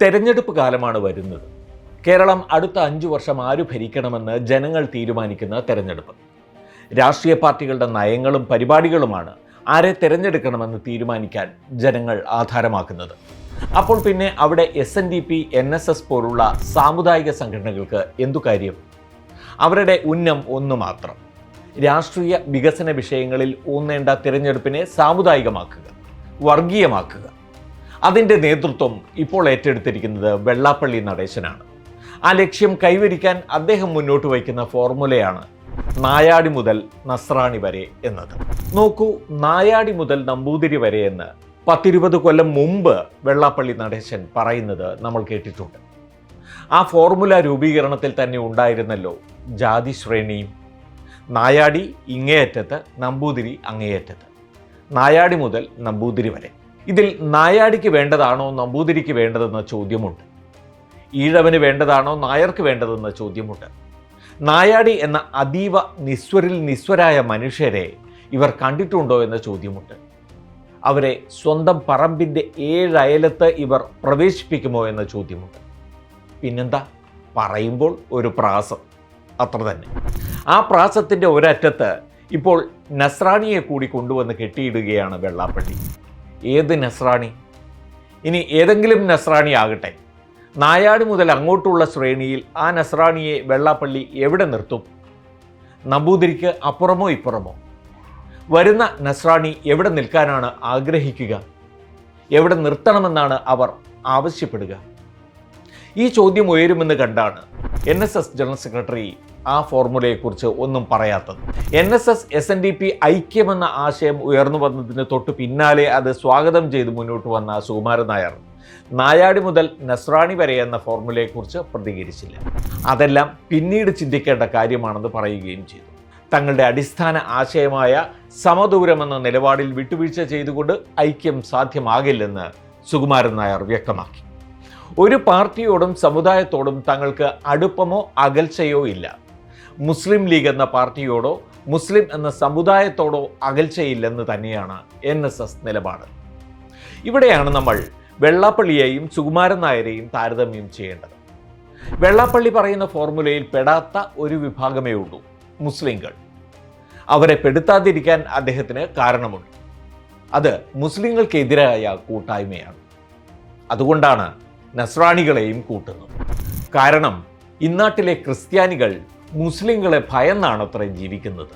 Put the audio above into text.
തെരഞ്ഞെടുപ്പ് കാലമാണ് വരുന്നത്. കേരളം അടുത്ത 5 വർഷം ആര് ഭരിക്കണമെന്ന് ജനങ്ങൾ തീരുമാനിക്കുന്ന തെരഞ്ഞെടുപ്പ്. രാഷ്ട്രീയ പാർട്ടികളുടെ നയങ്ങളും പരിപാടികളുമാണ് ആരെ തിരഞ്ഞെടുക്കണമെന്ന് തീരുമാനിക്കാൻ ജനങ്ങൾ ആധാരമാക്കുന്നത്. അപ്പോൾ പിന്നെ അവിടെ SNDP, NSS പോലുള്ള സാമുദായിക സംഘടനകൾക്ക് എന്തു കാര്യം? അവരുടെ ഉന്നം ഒന്ന് മാത്രം: രാഷ്ട്രീയ വികസന വിഷയങ്ങളിൽ ഊന്നേണ്ട തിരഞ്ഞെടുപ്പിനെ സാമുദായികമാക്കുക, വർഗീയമാക്കുക. അതിൻ്റെ നേതൃത്വം ഇപ്പോൾ ഏറ്റെടുത്തിരിക്കുന്നത് വെള്ളാപ്പള്ളി നടേശനാണ്. ആ ലക്ഷ്യം കൈവരിക്കാൻ അദ്ദേഹം മുന്നോട്ട് വയ്ക്കുന്ന ഫോർമുലയാണ് നായാടി മുതൽ നസ്രാണി വരെ എന്നത്. നോക്കൂ, നായാടി മുതൽ നമ്പൂതിരി വരെ എന്ന് 10-20 കൊല്ലം മുമ്പ് വെള്ളാപ്പള്ളി നടേശൻ പറയുന്നത് നമ്മൾ കേട്ടിട്ടുണ്ട്. ആ ഫോർമുല രൂപീകരണത്തിൽ തന്നെ ഉണ്ടായിരുന്നല്ലോ ജാതി ശ്രേണിയും. നായാടി ഇങ്ങേയറ്റത്ത്, നമ്പൂതിരി അങ്ങേയറ്റത്ത്. നായാടി മുതൽ നമ്പൂതിരി വരെ. ഇതിൽ നായാടിക്ക് വേണ്ടതാണോ നമ്പൂതിരിക്ക് വേണ്ടതെന്ന ചോദ്യമുണ്ട്. ഈഴവന് വേണ്ടതാണോ നായർക്ക് വേണ്ടതെന്ന ചോദ്യമുണ്ട്. നായാടി എന്ന അതീവ നിസ്വരായ മനുഷ്യരെ ഇവർ കണ്ടിട്ടുണ്ടോ എന്ന ചോദ്യമുണ്ട്. അവരെ സ്വന്തം പറമ്പിൻ്റെ 7 അയലത്ത് ഇവർ പ്രവേശിപ്പിക്കുമോ എന്ന ചോദ്യമുണ്ട്. പിന്നെന്താ, പറയുമ്പോൾ ഒരു പ്രാസം, അത്ര തന്നെ. ആ പ്രാസത്തിൻ്റെ ഒരറ്റത്ത് ഇപ്പോൾ നസ്രാണിയെ കൂടി കൊണ്ടുവന്ന് കെട്ടിയിടുകയാണ് വെള്ളാപ്പള്ളി. ഏത് നസ്രാണി? ഇനി ഏതെങ്കിലും നസ്രാണി ആകട്ടെ, നായാടി മുതൽ അങ്ങോട്ടുള്ള ശ്രേണിയിൽ ആ നസ്രാണിയെ വെള്ളാപ്പള്ളി എവിടെ നിർത്തും? നമ്പൂതിരിക്ക് അപ്പുറമോ ഇപ്പുറമോ? വരുന്ന നസ്രാണി എവിടെ നിൽക്കാനാണ് ആഗ്രഹിക്കുക? എവിടെ നിർത്തണമെന്നാണ് അവർ ആവശ്യപ്പെടുക? ഈ ചോദ്യം ഉയരുമെന്ന് കണ്ടാണ് NSS ജനറൽ സെക്രട്ടറി ആ ഫോർമുലയെക്കുറിച്ച് ഒന്നും പറയാത്തത്. NSS SNDP ഐക്യമെന്ന ആശയം ഉയർന്നു വന്നതിന് തൊട്ട് പിന്നാലെ അത് സ്വാഗതം ചെയ്ത് മുന്നോട്ട് വന്ന സുകുമാരൻ നായർ നായാടി മുതൽ നസ്രാണി വരെ എന്ന ഫോർമുലയെക്കുറിച്ച് പ്രതികരിച്ചില്ല. അതെല്ലാം പിന്നീട് ചിന്തിക്കേണ്ട കാര്യമാണെന്ന് പറയുകയും ചെയ്തു. തങ്ങളുടെ അടിസ്ഥാന ആശയമായ സമദൂരമെന്ന നിലപാടിൽ വിട്ടുവീഴ്ച ചെയ്തുകൊണ്ട് ഐക്യം സാധ്യമാകില്ലെന്ന് സുകുമാരൻ നായർ വ്യക്തമാക്കി. ഒരു പാർട്ടിയോടും സമുദായത്തോടും തങ്ങൾക്ക് അടുപ്പമോ അകൽച്ചയോ ഇല്ല. മുസ്ലിം ലീഗ് എന്ന പാർട്ടിയോടോ മുസ്ലിം എന്ന സമുദായത്തോടോ അകൽച്ചയില്ലെന്ന് തന്നെയാണ് NSS നിലപാട്. ഇവിടെയാണ് നമ്മൾ വെള്ളാപ്പള്ളിയെയും സുകുമാരൻ നായരെയും താരതമ്യം ചെയ്യേണ്ടത്. വെള്ളാപ്പള്ളി പറയുന്ന ഫോർമുലയിൽ പെടാത്ത ഒരു വിഭാഗമേ ഉള്ളൂ: മുസ്ലിങ്ങൾ. അവരെ പെടുത്താതിരിക്കാൻ അദ്ദേഹത്തിന് കാരണമുണ്ട്. അത് മുസ്ലിങ്ങൾക്കെതിരായ കൂട്ടായ്മയാണ്. അതുകൊണ്ടാണ് നസ്രാണികളെയും കൂട്ടുന്നത്. കാരണം ഇന്നാട്ടിലെ ക്രിസ്ത്യാനികൾ മുസ്ലിങ്ങളെ ഭയന്നാണ് അത്രയും ജീവിക്കുന്നത്.